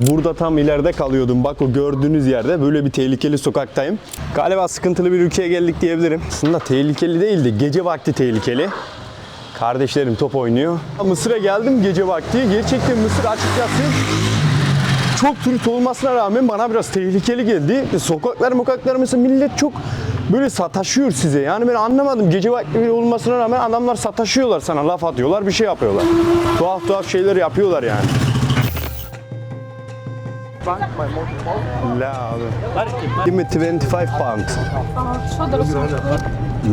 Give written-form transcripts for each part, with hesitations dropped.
Burada tam ileride kalıyordum. Bak o gördüğünüz yerde böyle bir tehlikeli sokaktayım. Galiba sıkıntılı bir ülkeye geldik diyebilirim. Aslında tehlikeli değildi. Gece vakti tehlikeli. Kardeşlerim top oynuyor. Mısır'a geldim gece vakti. Gerçekten Mısır açıkçası çok turist olmasına rağmen bana biraz tehlikeli geldi. Sokaklar mesela millet çok böyle sataşıyor size. Yani ben anlamadım. Gece vakti olmasına rağmen adamlar sataşıyorlar sana. Laf atıyorlar, bir şey yapıyorlar. Tuhaf şeyler yapıyorlar yani. La abi. Give me 25 pound.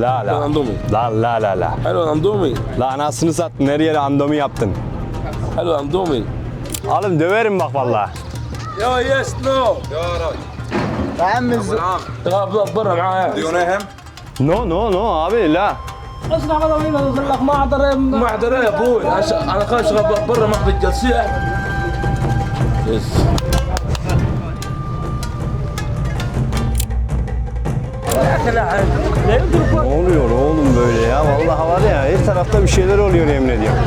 La. La. حلو الاندومي La anasını sattın. Her yere andomi yaptın. حلو الاندومي Oğlum döverim bak vallahi. يا يس نو تغاب برا معايا No abi la. اسمع هذا وين يقول لك ما اقدر ما احضر يا ابوي انا خارج برا ماخذ الجلسيه يس Ne oluyor oğlum böyle ya? Vallahi var ya her tarafta bir şeyler oluyor yemin ediyorum.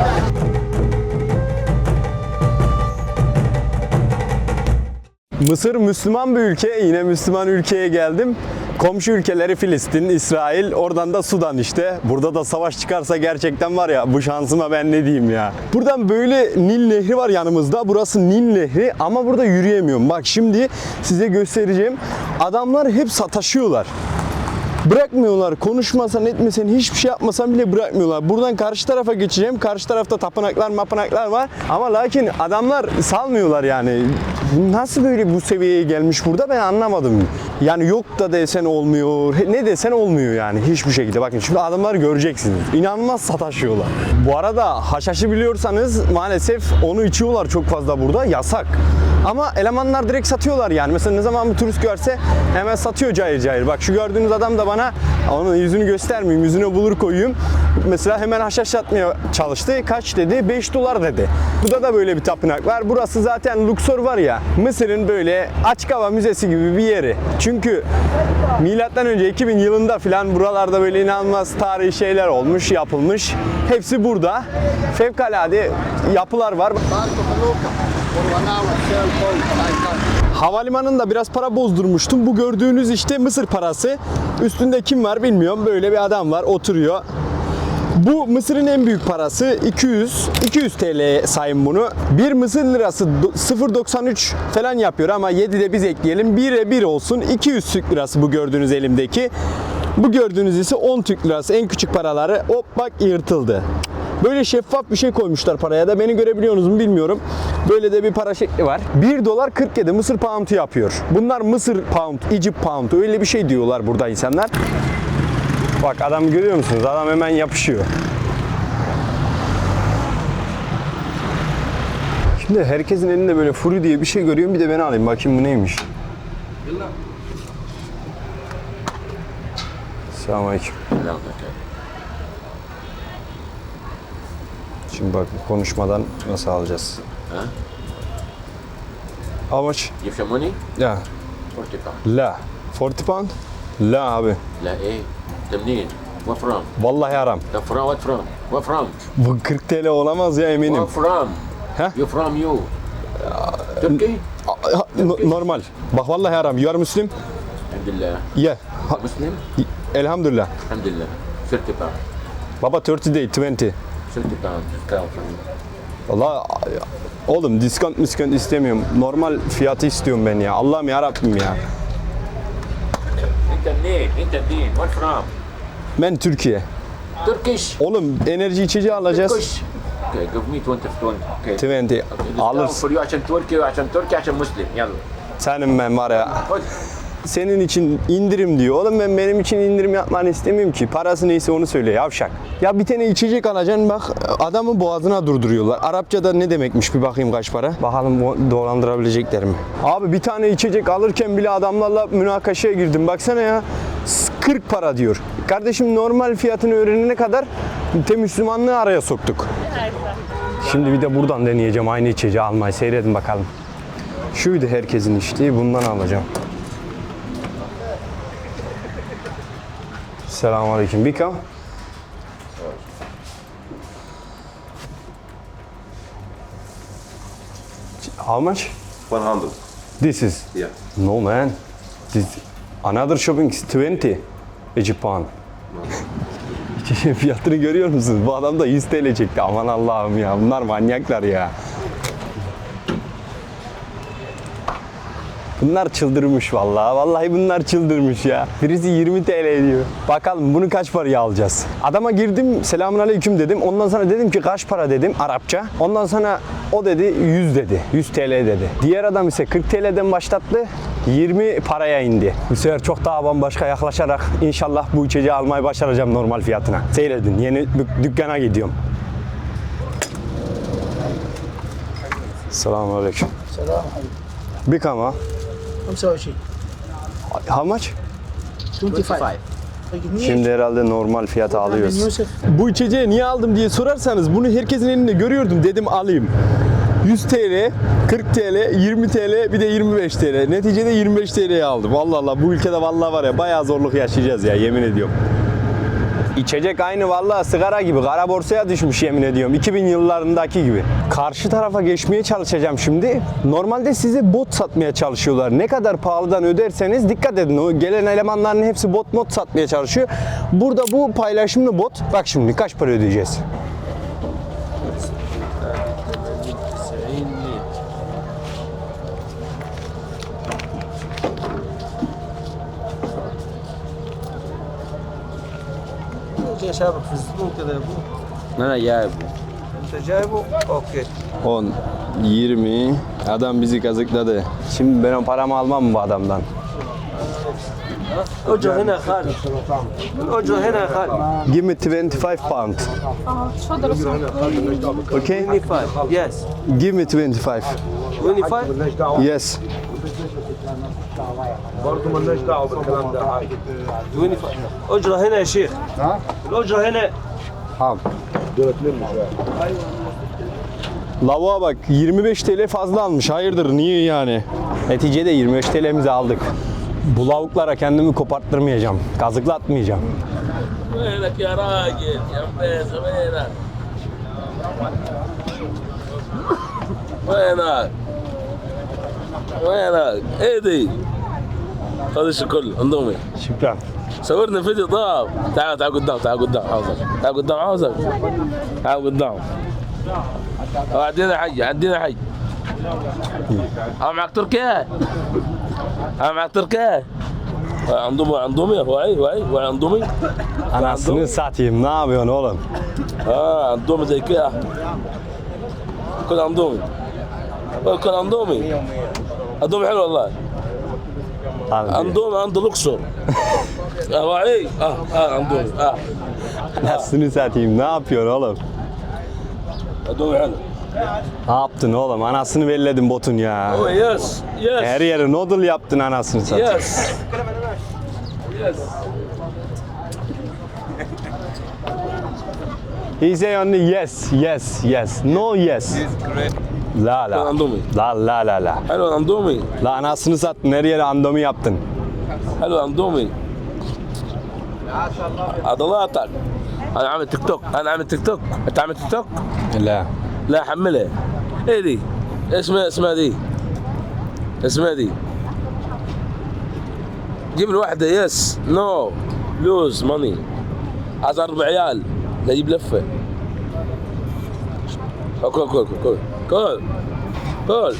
Mısır Müslüman bir ülke. Yine Müslüman ülkeye geldim. Komşu ülkeleri Filistin, İsrail, oradan da Sudan işte. Burada da savaş çıkarsa gerçekten var ya bu şansıma ben ne diyeyim ya. Buradan böyle Nil Nehri var yanımızda. Burası Nil Nehri ama burada yürüyemiyorum. Bak şimdi size göstereceğim. Adamlar hep sataşıyorlar. Bırakmıyorlar. Konuşmasan etmesen hiçbir şey yapmasan bile bırakmıyorlar. Buradan karşı tarafa geçeceğim. Karşı tarafta tapınaklar var. Ama lakin adamlar salmıyorlar yani. Nasıl böyle bu seviyeye gelmiş burada ben anlamadım. Yani yok da desen olmuyor. Ne desen olmuyor yani hiçbir şekilde. Bakın şimdi adamları göreceksiniz. İnanılmaz sataşıyorlar. Bu arada haşhaşı biliyorsanız maalesef onu içiyorlar çok fazla burada. Yasak. Ama elemanlar direkt satıyorlar yani. Mesela ne zaman bir turist görse hemen satıyor cayır. Bak şu gördüğünüz adam da bana onun yüzünü göstermeyeyim. Yüzüne bulur koyayım. Mesela hemen haşhaş satmaya çalıştı. Kaç dedi? 5 dolar dedi. Burada da böyle bir tapınak var. Burası zaten Luxor var ya. Mısır'ın böyle açık hava müzesi gibi bir yeri. Çünkü milattan önce 2000 yılında falan buralarda böyle inanılmaz tarihi şeyler olmuş, yapılmış. Hepsi burada. Fevkalade yapılar var. Havalimanında biraz para bozdurmuştum. Bu gördüğünüz işte Mısır parası. Üstünde kim var bilmiyorum. Böyle bir adam var oturuyor. Bu Mısır'ın en büyük parası 200 TL sayın bunu. Bir Mısır lirası 0.93 falan yapıyor ama 7 de biz ekleyelim. 1'e 1 olsun. 200 Türk lirası bu gördüğünüz elimdeki. Bu gördüğünüz ise 10 Türk lirası. En küçük paraları hop bak yırtıldı. Böyle şeffaf bir şey koymuşlar paraya da. Beni görebiliyorsunuz mu bilmiyorum. Böyle de bir para şekli var. 1 dolar 47 Mısır pound'u yapıyor. Bunlar Mısır pound, Egypt pound öyle bir şey diyorlar burada insanlar. Bak adamı görüyor musunuz? Adam hemen yapışıyor. Şimdi herkesin elinde böyle furu diye bir şey görüyorum. Bir de ben alayım. Bakayım bu neymiş. Selamünaleyküm. Şimdi bak konuşmadan nasıl alacağız? Ha? How much? Give some money? Ya. 40 pounds. La. 40 pound? La abi. لا ايه؟ انت منين؟ Where from? Vallahi haram. You're from what from? Where from? Bu 40 TL olamaz ya eminim. Where from? Huh? You from you? Turkey? Normal. Bak vallahi haram. You are Muslim? Alhamdulillah. Yeah. Muslim? Elhamdülillah. Alhamdulillah. 30 pounds. Baba 30 değil 20. 30 pounds. Discount for me. Vallahi oğlum diskont istemiyorum. Normal fiyatı istiyorum ben ya. Allah'ım ya Rabbim ya. انت منين؟ انت منين؟ Where from? Ben Türkiye. Turkish. Oğlum enerji içeceği alacağız. Turkish. Okay, give me 20 20. Okay. 20. Discount Alırsın. for you عشان تركي وعشان تركي عشان مسلم. يلا. Senin ben var ya. خذ. Senin için indirim diyor. Oğlum ben benim için indirim yapmanı istemiyorum ki. Parası neyse onu söyle yavşak. Ya bir tane içecek alacaksın bak adamı boğazına durduruyorlar. Arapçada ne demekmiş bir bakayım kaç para. Bakalım dolandırabilecekler mi? Abi bir tane içecek alırken bile adamlarla münakaşaya girdim. Baksana ya 40 para diyor. Kardeşim normal fiyatını öğrenene kadar Müslümanlığı araya soktuk. Şimdi bir de buradan deneyeceğim aynı içeceği almayı. Seyredin bakalım. Şuydu herkesin içtiği bundan alacağım. Selamünaleyküm. Bika. How much? 100. This is. Yeah. No man. This another shopping is 20 Japan. Fiyatını görüyor musunuz? Bu adam da 100 TL çekti. Aman Allah'ım ya. Bunlar manyaklar ya. Bunlar çıldırmış vallahi. Vallahi bunlar çıldırmış ya. Birisi 20 TL diyor. Bakalım bunu kaç paraya alacağız? Adama girdim, selamünaleyküm dedim. Ondan sonra dedim ki kaç para dedim Arapça. Ondan sonra o dedi 100 dedi. 100 TL dedi. Diğer adam ise 40 TL'den başlattı. 20 paraya indi. Bu sefer çok daha bambaşka yaklaşarak inşallah bu içeceği almayı başaracağım normal fiyatına. Seyredin. Yeni dükkana gidiyorum. Selamünaleyküm. سلام حبيبي Bir kama. 25 How much? 25 Şimdi herhalde normal fiyata بن alıyoruz. يوسف Bu içeceği niye aldım diye sorarsanız bunu herkesin elinde görüyordum dedim alayım. 100 TL, 40 TL, 20 TL bir de 25 TL. Neticede 25 TL'ye aldım. Vallahi Allah bu ülkede vallahi var ya bayağı zorluk yaşayacağız ya yemin ediyorum. İçecek aynı vallahi sigara gibi kara borsaya düşmüş yemin ediyorum. 2000 yıllarındaki gibi. Karşı tarafa geçmeye çalışacağım şimdi. Normalde size bot satmaya çalışıyorlar. Ne kadar pahalıdan öderseniz dikkat edin. O gelen elemanların hepsi bot mod satmaya çalışıyor. Burada bu paylaşımlı bot. Bak şimdi kaç para ödeyeceğiz? يا شباب في الزبون كذا يا ابو انا جايبه. انت جايبه؟ اوكي 10, 20. Adam bizi kazıkladı. Şimdi ben o paramı almam mı bu adamdan? اجره هنا يا خالد الاجره هنا يا خالد Give me 25 pound. تفضل استاذ. Okay? 25 يس Give me 25. 25 Yes. برضه مالناش دعوه بالكلام ده. 25 اجره هنا يا شيخ الاجره هنا Lavuğa bak 25 TL fazla almış. Hayırdır niye yani? Neticede 25 TL'mizi aldık. Bu lavuklara kendimi koparttırmayacağım. Kazıklatmayacağım. وينك يا راجل يا مبيز وينك؟ وينك؟ وينك؟ ايدي هذا الشيء كله انضمي Şükran. صورنا فيديو طاب تعال تعال قدام تعال قدام عاوزك تعال قدام عاوزك تعال قدام عندنا حي عندنا حي معك تركيا معك تركيا انضمي وعي انضمي Anasını satayım. Ne yapıyorsun oğlum? انضمي زي كده كل انضمي كل انضمي انضمي حلو والله Abi, انضمي عند الاقصر وعي انضمي anasını satayım. Ne yapıyorsun oğlum? انضمي حلو Ne yaptın oğlum? Anasını belledin botun ya. Oh, يس Her يس yere noodle yaptın anasını satayım. يس يس He say only yes, yes, yes. No yes. La la. Andomi. La la la la. حلو اندومي La anasını sattın. Her yere andomi yaptın. حلو اندومي عضلاتك انا عامل تيك توك انا عامل تيك توك انت عامل تيك توك La. لا حملها ايه دي اسمها دي اسمها دي جيب لي واحده يس نو لوز ماني عايز 4 عيال لا يجيب لفه كل كل كل كل كل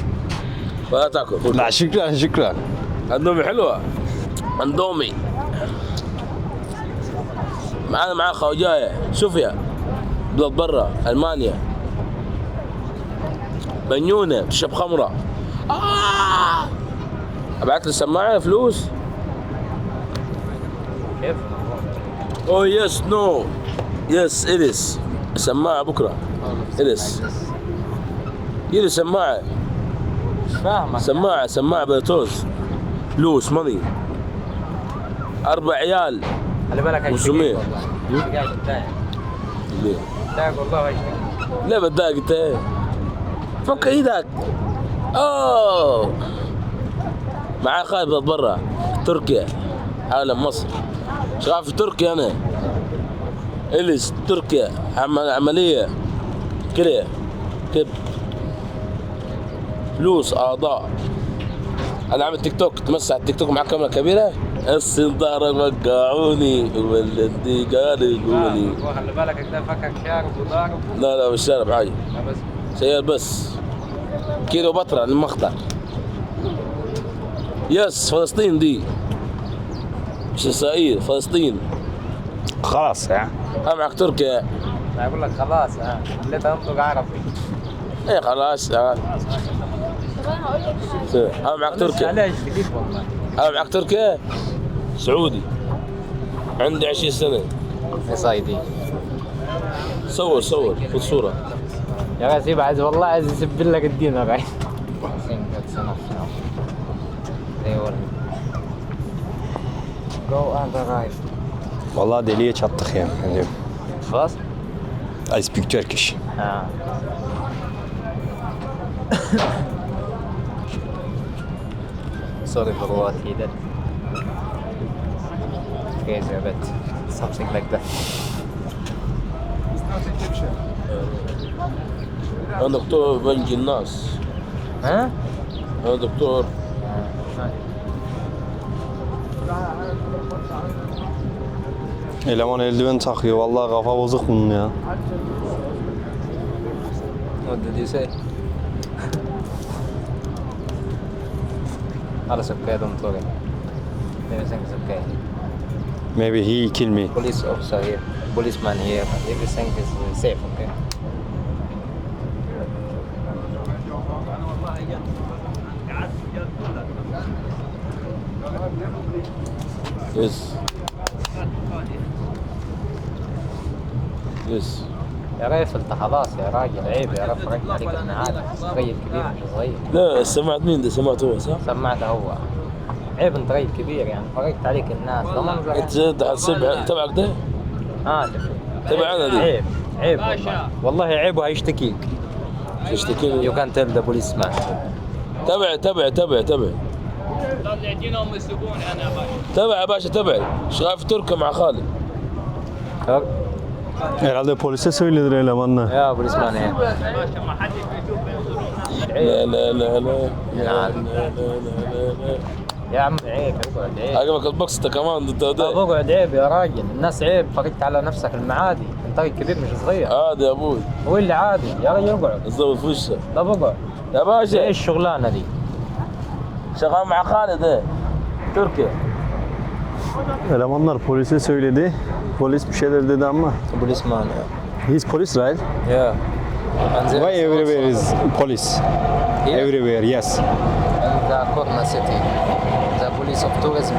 ولا تاكل كل. La şükran şükran. اندومي حلوه اندومي معاه خواجايه صوفيا بلاد برا المانيا بنيونه تشرب خمره ابعت لي السماعه فلوس كيف اوه يس نو يس اليس السماعه بكره اليس يلي سماعه سماعه بلوتوث فلوس ماني 4 عيال خلي بالك 500 ليه؟ والله هيشتكي ليه بتضايق انت ايه؟ فك ايدك اوه معاه خالد برا تركيا عالم مصر شغال في تركيا انا اليس تركيا عمليه كده كده فلوس اعضاء. انا عامل تيك توك، تمسح التيك توك مع كاميرا كبيره. السنتار وقعوني والذي قالقوني. خلي بالك ده فكك شارب وضارب. لا مش شارب حاجه، بس سيارة بس. كيلو بطرة المخطر. يس فلسطين دي مش اسرائيل، فلسطين. خلاص ya. انا معك تركيا. انا اقول لك خلاص ها خليت انطق عربي. ايه خلاص انا معك تركيا. علاج جديد والله. انا معك تركيا سعودي، عندي 20 سنة. يا صايدي صور خذ صورة. يا اخي سيب عايز والله عايز يسب لك الدين يا اخي. Go and arrive. Vallahi deliye çattık ya. Yani. خلاص؟ I speak Turkish. اه sorry for what he did. Crazy a bit. Something like that. انا دكتور بنجي الناس. ها؟ انا دكتور. Eleman eldiven takıyor. Vallahi kafa bozuk bunun ya. What did you say? خلاص okay, don't worry. Everything is okay. Maybe he kill me. Police officer here, policeman here, everything is safe, okay? يس يس. يا ريف انت خلاص يا راجل عيب يا رف ركز عليك النهار راجل كبير مش صغير. لا سمعت مين ده؟ سمعت هو صح؟ سمعته هو. عيب انت راجل كبير يعني فرقت عليك الناس ده منظر. انت حتسب تبعك ده؟ تبعنا دي. عيب والله. والله عيب وهيشتكيك. تشتكيني؟ You can tell the policeman. تبع تبع يا باشا تبعي. شغال في تركيا مع خالد. Herhalde polise söyledir elemanla. يا policeman here. لا. يا عم عيب اقعد عيب. عجبك البوكس كمان انت طب اقعد عيب يا راجل الناس عيب فرقت على نفسك المعادي انت راجل كبير مش صغير. عادي يا ابوي. هو اللي عادي يا راجل اقعد. الزود في وشك. طب اقعد يا باشا. ايش الشغلانه دي؟ شغال مع خالد ايه؟ تركيا. Elemanlar polise söyledi. Polis bir şeyler dedi ama. Policeman ya. He's police right? Yeah. And Why everywhere is police? Here? Everywhere, yes. In the corner city, the police of tourism.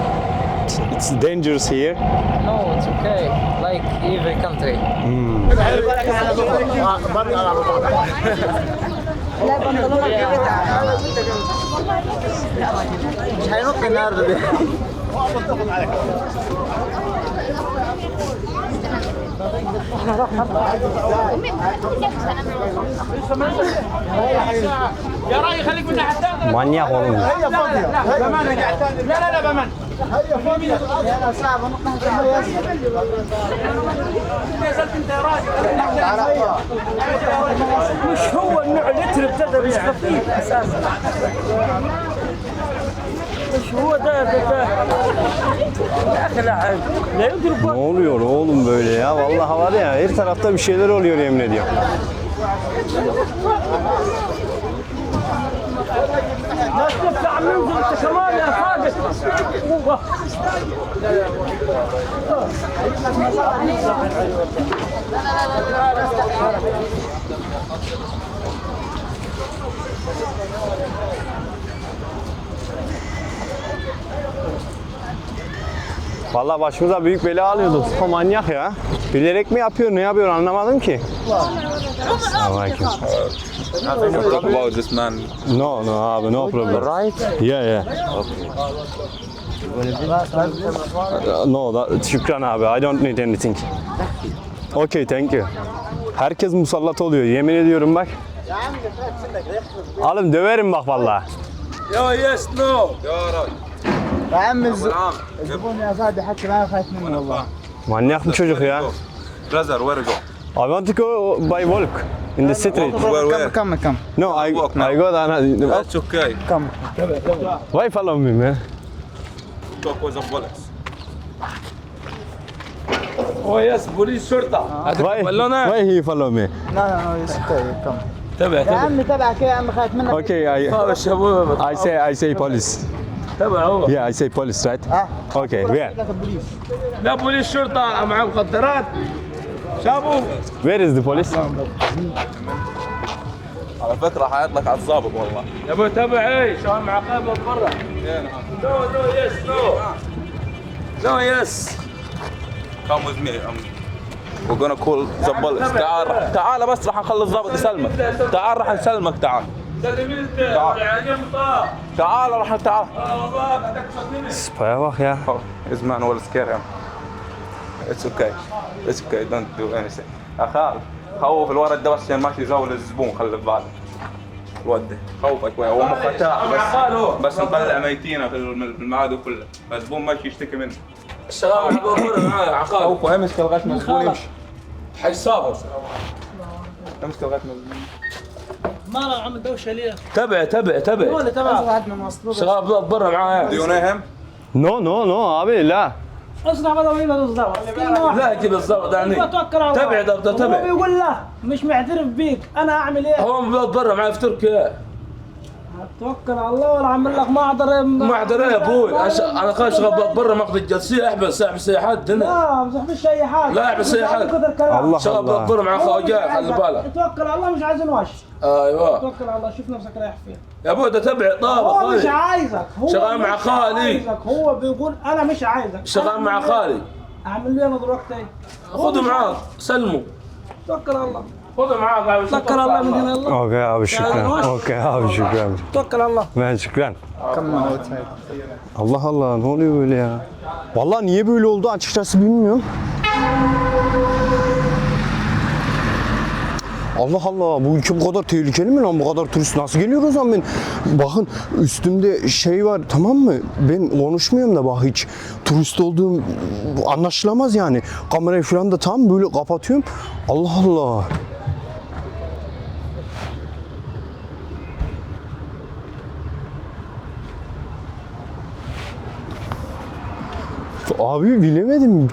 It's dangerous here. No, it's okay. Like every country. Manyak oğlum. لا بأمان. نزلت انت يا راجل. مش هو النوع اللي ابتدى مش خفيف اساسا. مش هو ده يا اخي لا يدرك. Ne oluyor oğlum böyle ya? Vallahi var ya her tarafta bir şeyler oluyor yemin ediyorum. ناس تطلع منزل انت كمان يا صادق. Vallahi başımıza büyük bela alıyorduk. O manyak ya. Bilerek mi yapıyor, ne yapıyor anlamadım ki. Selamünaleyküm. Talk about this man. No abi, no problem. Right? Yeah. No, şükran abi. I don't need anything. Okay, thank you. Herkes musallat oluyor. Yemin ediyorum bak. Alım döverim bak vallahi. يا يس نو. يا عم الزبون يا صاحبي حكي معي خايف منه والله. Manyak mı çocuk ya? Brother, where you go? I want to go by walk. In the street. Where? Come. No, I walk now. got another. That's okay. Why follow me, man? Talk with the bullets. هو يس بوليس شرطه Why? بالونه Why he follow me? No, it's okay. Come. تبع يا تبع عمي تبعك يا عمي خايف منك. Okay, هذا الشباب I say police. تبع هو Yeah, I say police, right? Okay, where? لا بوليس شرطه مع مخدرات شابو Where is the police? على فكرة حيطلق على الضابط والله. يا ابو تبعي شلون مع قابل برا نو يس نو يس Come with me. We're gonna call the bullets. تعال بس راح نخلي الضابط يسلمك. تعال راح نسلمك تعال. تعال راح تعال. Spaya bak ya. Oh, his man will scare him. It's okay. It's okay. Don't do anything. أخال خوف الولد ده بس عشان ماشي يزاول الزبون خلي في بالك. الولد ده خوفك شوي هو مختار بس نطلع ميتين في المعادي كله. الزبون ماشي يشتكي منه. الشباب ابو برا معاه عقاب خوفه امسك لغاية ما الزبون يمشي. حي صابر امسك لغاية ما الزبون. ما له عم دوشه ليه؟ تبع هو اللي تبع شباب برا معاه Do you know him? No abi la. اصنع بدل ما يبغى الضابط لا جيب الضابط عني توكل على الله تبع ضبط هو تبع بيقول له مش معترف بيك انا اعمل ايه؟ هو برا معاه في تركيا توكل على الله ولا عامل لك محضر ما احضر يا ابوي انا خايف شغال برا ماخذ الجلسيه احبس اي حد هنا لا ما تحبش اي حاجه لا احبس اي حد الله شغال الله. برا مع خواجات خلي بالك توكل على الله مش عايز نواش ايوه توكل على الله شوف نفسك رايح فين يا ابوي ده تبع طابه هو مش خالي عايزك هو شغال مع مش خالي. عايزك. هو بيقول انا مش عايزك شغال مع خالي اعمل له انا دلوقتي ايه؟ خذوا معاك سلموا توكل على الله خذوا معاك توكل على الله من هنا الله Okay abi şükran. Okay abi şükran. توكل على الله Ben şükran. Allah Allah ne oluyor böyle ya? Vallahi niye böyle oldu açıkçası bilmiyorum. Allah Allah bu ülke bu kadar tehlikeli mi lan? Bu kadar turist nasıl geliyor o zaman ben? Bakın üstümde şey var tamam mı? Ben konuşmuyorum da bak hiç turist olduğum anlaşılamaz yani. Kamerayı falan da tam böyle kapatıyorum. Allah Allah. Abi bilemedim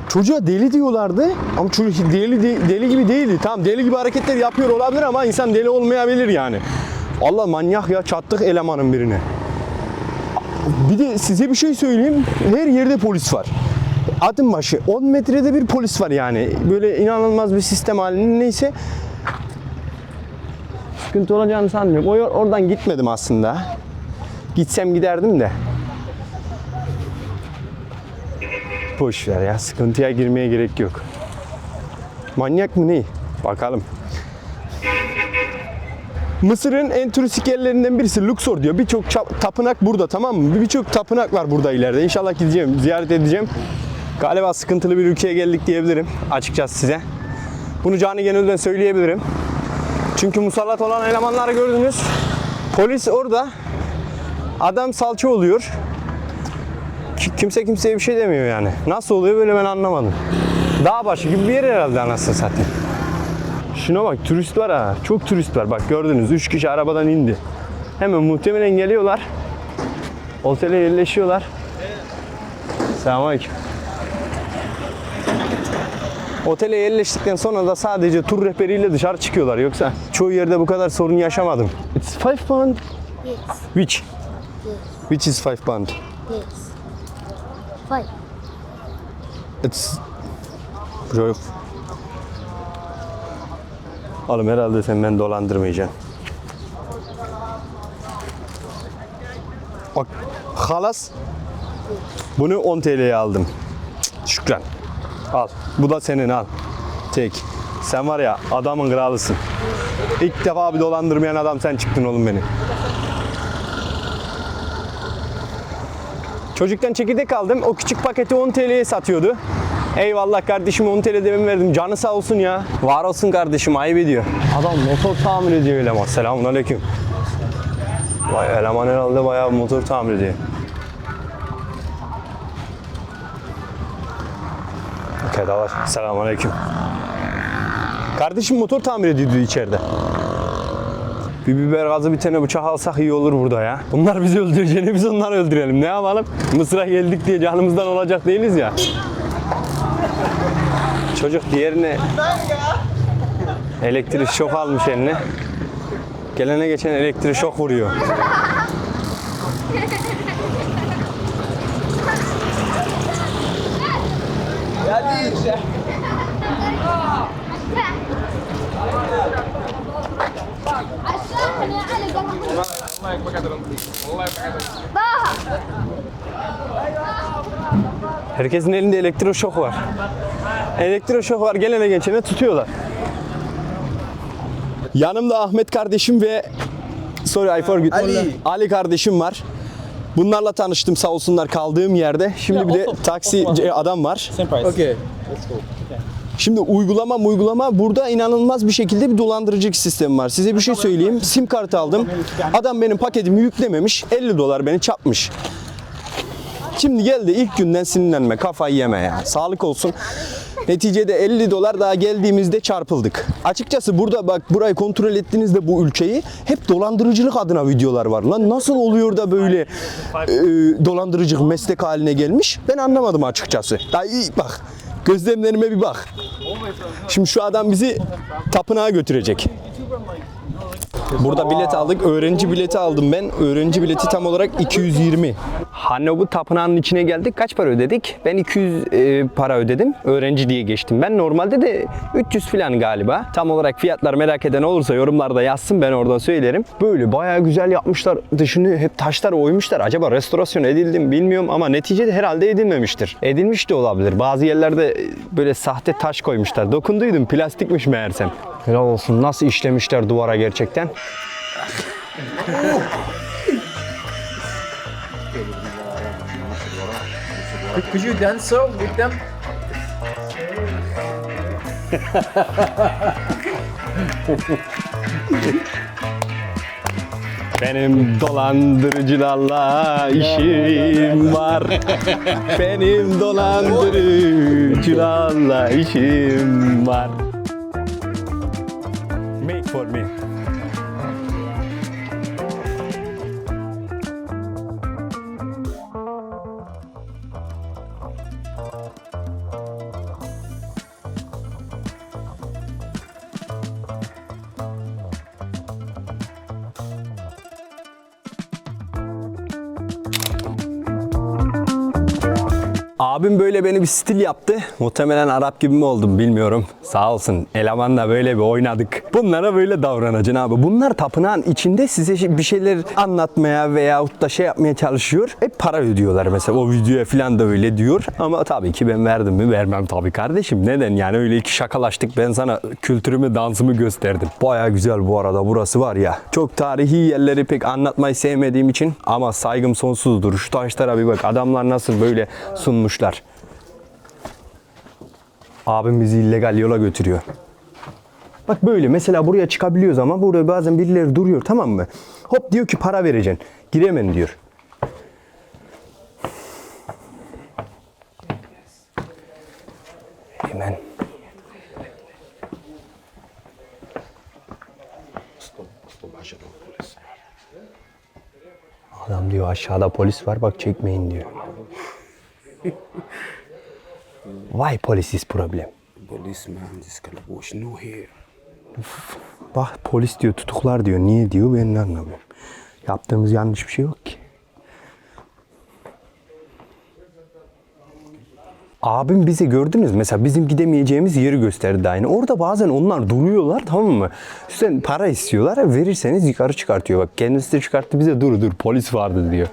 çocuğa deli diyorlardı ama çocuk deli gibi değildi. Tamam deli gibi hareketler yapıyor olabilir ama insan deli olmayabilir yani. Allah manyak ya çattık elemanın birine. Bir de size bir şey söyleyeyim. Her yerde polis var. Adım başı 10 metrede bir polis var yani. Böyle inanılmaz bir sistem halinde neyse. Sıkıntı olacağını sanmıyorum. Oradan gitmedim aslında. Gitsem giderdim de. Boş ver ya, sıkıntıya girmeye gerek yok. Manyak mı ne? Bakalım. Mısır'ın en turistik yerlerinden birisi Luxor diyor. Birçok tapınak burada tamam mı? Birçok tapınak var burada ileride. İnşallah gideceğim, ziyaret edeceğim. Galiba sıkıntılı bir ülkeye geldik diyebilirim açıkçası size. Bunu canı gönülden söyleyebilirim. Çünkü musallat olan elemanları gördünüz. Polis orada. Adam salça oluyor. Kimse kimseye bir şey demiyor yani. Nasıl oluyor böyle ben anlamadım. Dağ başı gibi bir yer herhalde anasını satayım. Şuna bak turist var ha. Çok turist var. Bak gördünüz 3 kişi arabadan indi. Hemen muhtemelen geliyorlar. Otele yerleşiyorlar. Selamünaleyküm. Otele yerleştikten sonra da sadece tur rehberiyle dışarı çıkıyorlar. Yoksa çoğu yerde bu kadar sorun yaşamadım. It's 5 pound. Yes. Which? Yes. Which is 5 pound? Yes. 5. It's... Bro. Oğlum herhalde sen beni dolandırmayacaksın. Bak halas. Bunu 10 TL'ye aldım. Şükran. Al. Bu da senin al. Tek. Sen var ya adamın kralısın. İlk defa bir dolandırmayan adam sen çıktın oğlum beni. Çocuktan çekirdek aldım. O küçük paketi 10 TL'ye satıyordu. Eyvallah kardeşim 10 TL de ben verdim. Canı sağ olsun ya. Var olsun kardeşim ayıp ediyor. Adam motor tamir ediyor eleman. Selamun aleyküm. Vay eleman herhalde bayağı motor tamir ediyor. Okey da var. Selamun aleyküm. Kardeşim motor tamir ediyordu içeride. Bir biber gazı, bir tane bıçak alsak iyi olur burada ya. Bunlar bizi öldüreceğini biz onları öldürelim. Ne yapalım? Mısır'a geldik diye canımızdan olacak değiliz ya. Çocuk diğerine elektrik şok almış eline. Gelene geçen elektrik şok vuruyor. Herkesin elinde elektroşok var. Elektroşok var, gelene geçene tutuyorlar. Yanımda Ahmet kardeşim ve sorry I forget. Ali kardeşim var. Bunlarla tanıştım sağ olsunlar kaldığım yerde. Şimdi bir de taksi adam var. Okay. Şimdi uygulama burada inanılmaz bir şekilde bir dolandırıcılık sistemi var. Size bir şey söyleyeyim. Sim kart aldım. Adam benim paketimi yüklememiş. $50 beni çarpmış. Şimdi geldi ilk günden sinirlenme, kafayı yeme ya. Sağlık olsun. Neticede $50 daha geldiğimizde çarpıldık. Açıkçası burada bak burayı kontrol ettiğinizde bu ülkeyi hep dolandırıcılık adına videolar var. Lan nasıl oluyor da böyle dolandırıcılık meslek haline gelmiş? Ben anlamadım açıkçası. Daha iyi bak. Gözlemlerime bir bak. Şimdi şu adam bizi tapınağa götürecek. Burada bilet aldık. Öğrenci bileti aldım ben. Öğrenci bileti tam olarak 220. Hani bu tapınağın içine geldik. Kaç para ödedik? Ben 200 para ödedim. Öğrenci diye geçtim. Ben normalde de 300 falan galiba. Tam olarak fiyatlar merak eden olursa yorumlarda yazsın. Ben orada söylerim. Böyle bayağı güzel yapmışlar. Dışını hep taşlar oymuşlar. Acaba restorasyon edildi mi bilmiyorum ama neticede herhalde edilmemiştir. Edilmiş de olabilir. Bazı yerlerde böyle sahte taş koymuşlar. Dokunduydum. Plastikmiş meğersem. Helal olsun. Nasıl işlemişler duvara gerçekten. Could you dance so with them? Benim dolandırıcılarla işim var. Benim dolandırıcılarla işim var. Make for me. Abim böyle beni bir stil yaptı. Muhtemelen Arap gibi mi oldum bilmiyorum. Sağ olsun elemanla böyle bir oynadık. Bunlara böyle davranacaksın abi. Bunlar tapınağın içinde size bir şeyler anlatmaya veyahut da şey yapmaya çalışıyor. Hep para ödüyorlar mesela o videoya falan da öyle diyor. Ama tabii ki ben verdim mi vermem tabii kardeşim. Neden yani öyle iki şakalaştık ben sana kültürümü dansımı gösterdim. Baya güzel bu arada burası var ya. Çok tarihi yerleri pek anlatmayı sevmediğim için ama saygım sonsuzdur. Şu taşlara bir bak adamlar nasıl böyle sunmuşlar. Abim bizi illegal yola götürüyor. Bak böyle mesela buraya çıkabiliyoruz ama burada bazen birileri duruyor tamam mı? Hop diyor ki para vereceksin. Giremem diyor. Hemen. Adam diyor aşağıda polis var bak çekmeyin diyor. Why police is problem? Bak polis diyor tutuklar diyor. Niye diyor ben anlamıyorum. Yaptığımız yanlış bir şey yok ki. Abim bizi gördünüz mesela bizim gidemeyeceğimiz yeri gösterdi aynı. Orada bazen onlar duruyorlar tamam mı? Sen para istiyorlar verirseniz yukarı çıkartıyor. Bak kendisi de çıkarttı bize dur polis vardı diyor.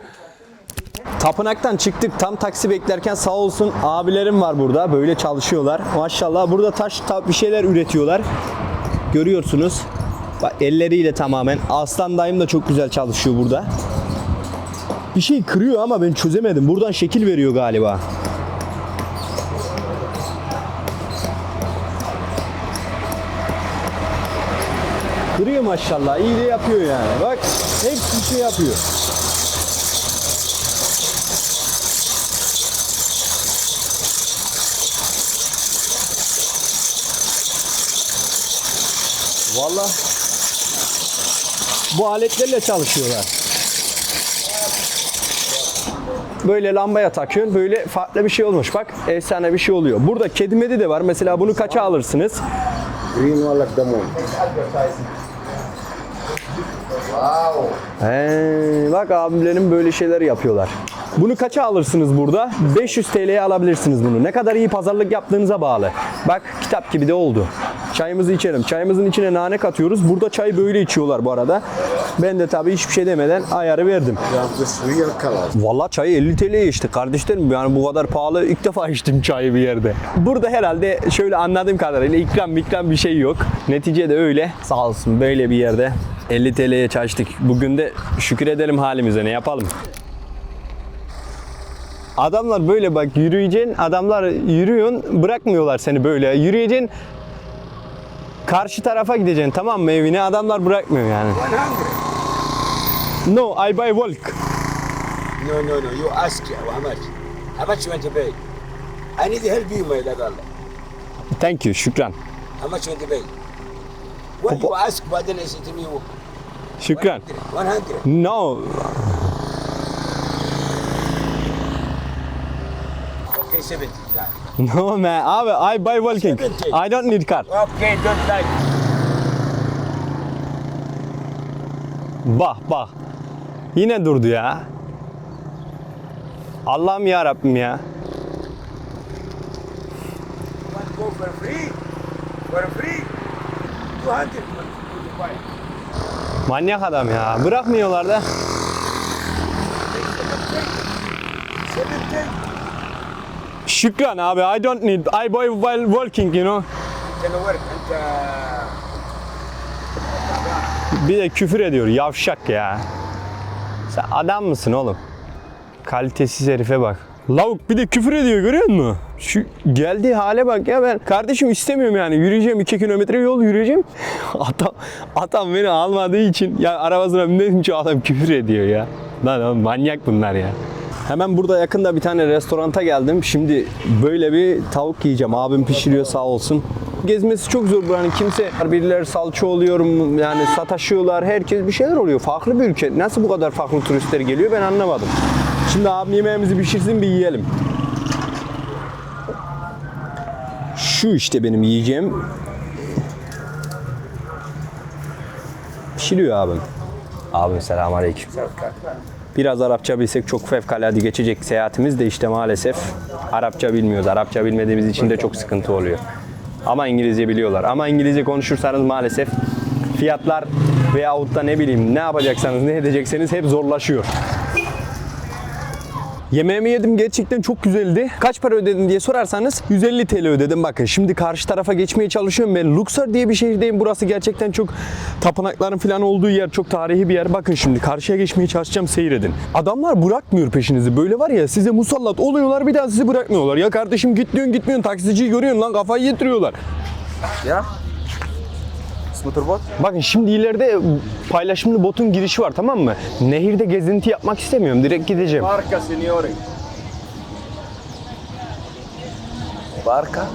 Tapınaktan çıktık tam taksi beklerken sağ olsun abilerim var burada böyle çalışıyorlar. Maşallah burada taş bir şeyler üretiyorlar. Görüyorsunuz. Bak elleriyle tamamen. Aslan dayım da çok güzel çalışıyor burada. Bir şey kırıyor ama ben çözemedim. Buradan şekil veriyor galiba. Kırıyor maşallah. İyi de yapıyor yani. Bak hepsi bir şey yapıyor. Vallahi bu aletlerle çalışıyorlar. Böyle lambaya takıyorsun. Böyle farklı bir şey olmuş. Bak efsane bir şey oluyor. Burada kedi medi de var. Mesela bunu kaça alırsınız? Green wala damon. Bak abilerim böyle şeyler yapıyorlar. Bunu kaça alırsınız burada? 500 TL'ye alabilirsiniz bunu. Ne kadar iyi pazarlık yaptığınıza bağlı. Bak kitap gibi de oldu. Çayımızı içelim. Çayımızın içine nane katıyoruz. Burada çayı böyle içiyorlar bu arada. Ben de tabii hiçbir şey demeden ayarı verdim. Vallahi çayı 50 TL'ye içtik kardeşlerim. Yani bu kadar pahalı ilk defa içtim çayı bir yerde. Burada herhalde şöyle anladığım kadarıyla ikram bir şey yok. Neticede öyle. Sağ olsun böyle bir yerde 50 TL'ye çay içtik. Bugün de şükür edelim halimize, ne yapalım. Adamlar böyle bak, yürüyeceksin, adamlar yürüyorsun, bırakmıyorlar seni böyle. Yürüyeceksin, karşı tarafa gideceksin, tamam mı, evine, adamlar bırakmıyor yani. No, I buy walk. No, you ask how much? How much you want to pay? I need help you, my lad. Thank you, şükran. How much you want to pay? What you ask, but then I say to me, Şükran. 100. No. Okay, 70. No man, abi, I buy walking. I don't need car. Okay, don't like. Bak. Yine durdu ya. Allah'ım ya Rabbim ya. Want to go for free? For free? 200. Manyak adam ya. Bırakmıyorlar da. 70. Şükran abi, I don't need. I buy while walking, you know. Can work and Bir de küfür ediyor, yavşak ya. Sen adam mısın oğlum? Kalitesiz herife bak. Lavuk bir de küfür ediyor, görüyor musun? Şu geldiği hale bak ya, ben kardeşim istemiyorum yani, yürüyeceğim 2 kilometre yol yürüyeceğim. Adam beni almadığı için ya, arabasına binmeyince adam küfür ediyor ya. Lan oğlum, manyak bunlar ya. Hemen burada yakında bir tane restoranta geldim. Şimdi böyle bir tavuk yiyeceğim. Abim pişiriyor sağ olsun. Gezmesi çok zor buranın. Kimse, birileri salça oluyor, yani sataşıyorlar. Herkes bir şeyler oluyor. Farklı bir ülke. Nasıl bu kadar farklı turistler geliyor ben anlamadım. Şimdi abim yemeğimizi pişirsin, bir yiyelim. Şu işte benim yiyeceğim. Pişiriyor abim. Abim selamünaleyküm. Biraz Arapça bilsek çok fevkalade geçecek seyahatimiz de işte maalesef Arapça bilmiyoruz. Arapça bilmediğimiz için de çok sıkıntı oluyor. Ama İngilizce biliyorlar. Ama İngilizce konuşursanız maalesef fiyatlar veyahut da ne bileyim ne yapacaksanız, ne edecekseniz hep zorlaşıyor. Yemeğimi yedim, gerçekten çok güzeldi. Kaç para ödedin diye sorarsanız 150 TL ödedim. Bakın şimdi karşı tarafa geçmeye çalışıyorum. Ben Luxor diye bir şehirdeyim. Burası gerçekten çok tapınakların falan olduğu yer, çok tarihi bir yer. Bakın şimdi karşıya geçmeye çalışacağım, seyredin. Adamlar bırakmıyor peşinizi. Böyle var ya, size musallat oluyorlar, bir daha sizi bırakmıyorlar. Ya kardeşim gitmiyorsun taksiciyi görüyorsun lan, kafayı yediriyorlar. Ya? Motorbot? Bakın şimdi ileride paylaşımlı botun girişi var, tamam mı? Nehirde gezinti yapmak istemiyorum. Direkt gideceğim. Barca, signore. Barca?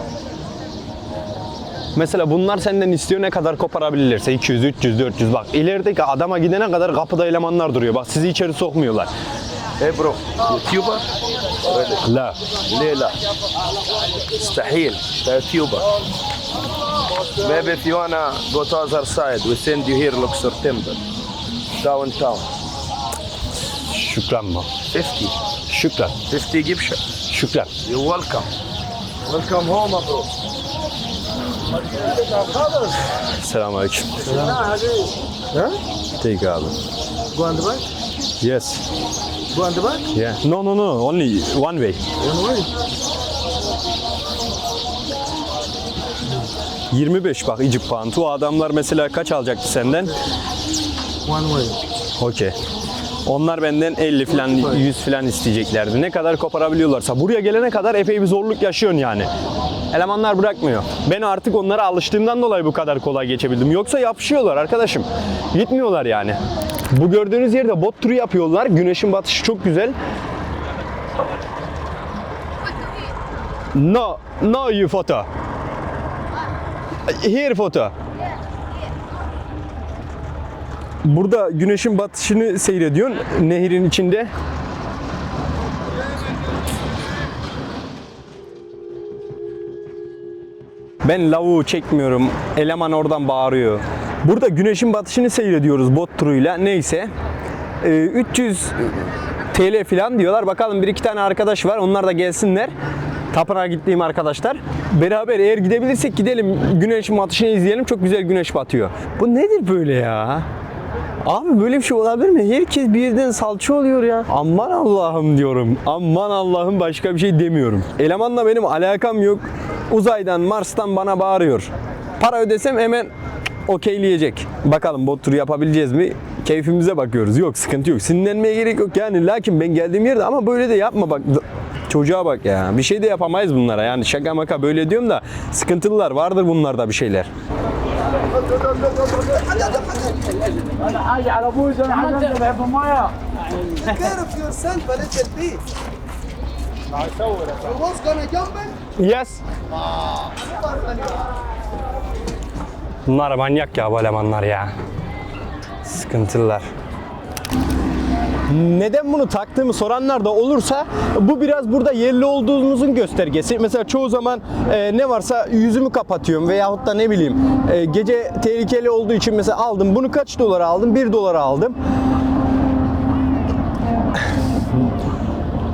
Mesela bunlar senden istiyor, ne kadar koparabilirlerse 200, 300, 400. Bak ilerideki adama gidene kadar kapıda elemanlar duruyor. Bak sizi içeri sokmuyorlar. Hey bro, YouTuber? La. ليه لا؟ مستحيل يوتيوبر. Maybe if you wanna go to other side, we send you here Luxor Temple. Downtown. Şükran mı? 50. Şükran. 50 Egyptian. Şükran. You're welcome. Welcome home bro. Selamünaleyküm. Take abi. Go on the back? Yes. Go on the back? Yeah. No, only one way. One way. 25 bak Egypt pound. O adamlar mesela kaç alacaktı senden? One way. Okey. Onlar benden 50 falan 100 falan isteyeceklerdi. Ne kadar koparabiliyorlarsa. Buraya gelene kadar epey bir zorluk yaşıyorsun yani. Elemanlar bırakmıyor. Ben artık onlara alıştığımdan dolayı bu kadar kolay geçebildim. Yoksa yapışıyorlar arkadaşım. Gitmiyorlar yani. Bu gördüğünüz yerde bot turu yapıyorlar. Güneşin batışı çok güzel. No you photo. Here photo. Burada güneşin batışını seyrediyorsun nehrin içinde. Ben lavuğu çekmiyorum. Eleman oradan bağırıyor. Burada güneşin batışını seyrediyoruz bot turuyla. Neyse. 300 TL falan diyorlar. Bakalım bir iki tane arkadaş var. Onlar da gelsinler. Tapınağa gittiğim arkadaşlar. Beraber eğer gidebilirsek gidelim. Güneşin batışını izleyelim. Çok güzel güneş batıyor. Bu nedir böyle ya? Abi böyle bir şey olabilir mi? Herkes bir yerden salça oluyor ya. Aman Allah'ım diyorum. Aman Allah'ım, başka bir şey demiyorum. Elemanla benim alakam yok. Uzaydan, Mars'tan bana bağırıyor. Para ödesem hemen okeyleyecek. Bakalım bot turu yapabileceğiz mi? Keyfimize bakıyoruz. Yok, sıkıntı yok. Sinirlenmeye gerek yok yani. Lakin ben geldiğim yerde ama böyle de yapma bak. Çocuğa bak ya. Bir şey de yapamayız bunlara. Yani şaka maka böyle diyorum da sıkıntılılar. Vardır bunlarda bir şeyler. انا حاجه على ابوي انا حاجه بحب المايه Care of yourself a little bit. You was gonna jump in? Yes. Bunlar manyak ya, bu elemanlar ya. Sıkıntılılar. Neden bunu taktığımı soranlar da olursa bu biraz burada yerli olduğumuzun göstergesi. Mesela çoğu zaman ne varsa yüzümü kapatıyorum veyahut da ne bileyim gece tehlikeli olduğu için mesela aldım. Bunu kaç dolara aldım? 1 dolara aldım.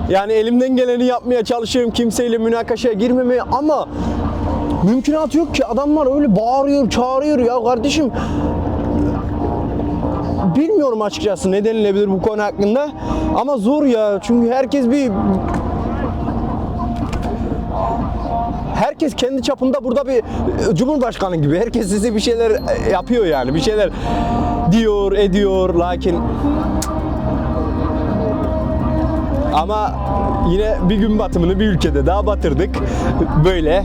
Yani elimden geleni yapmaya çalışıyorum. Kimseyle münakaşaya girmemeye ama mümkünatı yok ki. Adamlar öyle bağırıyor, çağırıyor ya kardeşim. Bilmiyorum açıkçası ne denilebilir bu konu hakkında. Ama zor ya. Çünkü herkes kendi çapında burada bir cumhurbaşkanı gibi. Herkes size bir şeyler yapıyor yani. Bir şeyler diyor, ediyor. Lakin ama yine bir gün batımını bir ülkede daha batırdık. Böyle.